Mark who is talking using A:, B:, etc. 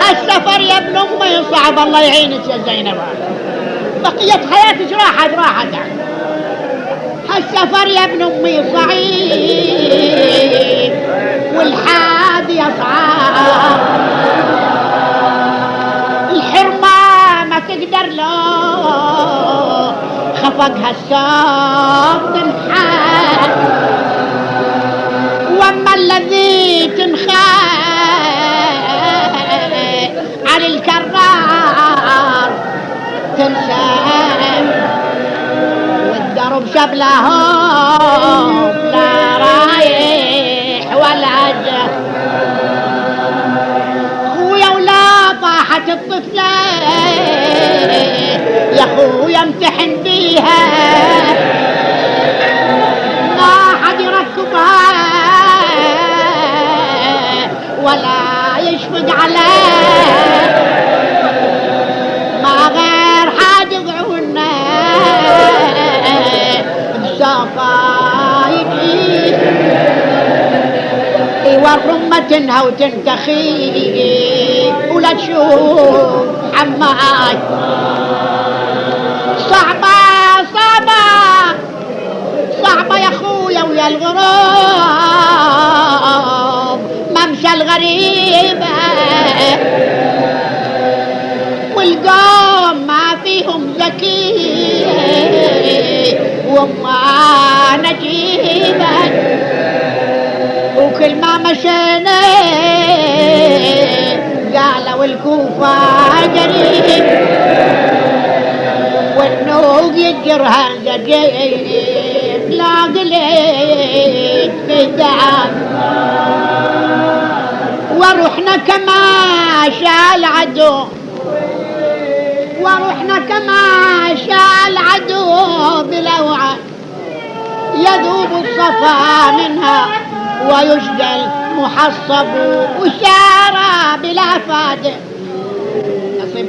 A: هالسفر يا ابن امي صعب، الله يعينك يا زينب، بقية حياتك راحت يعني. هالسفر يا ابن امي صعيب والحاد يصعب، الحرمة ما تقدر له خفقها السوق تنحاد، واما الذي تنخاف على الكرار تنسى، والدرب شبلهم لا رايح ولا جه، خويا ولا طاحت الطفلة يا خويا امتحن بيها، ما حد يركبها ولا يشفق عليه، ما غير حاجز عنا بصفايدي، والرمة تنهى وتنتخي ولا تشوف حماي، صعبة يا خويا ويا الغراب ممشى الغريبة، والقوم ما فيهم ذكي وما نجيبة، وكل ما مشينا قالوا الكوفة قريب، والنوق يجرها زجيب لا قليل في الدعم، ورحنا كما شاء العدو، ورحنا كما شاء العدو بلوعة، يذوب الصفا منها ويشجى المحصب وشارى بلا فاتح. نصيب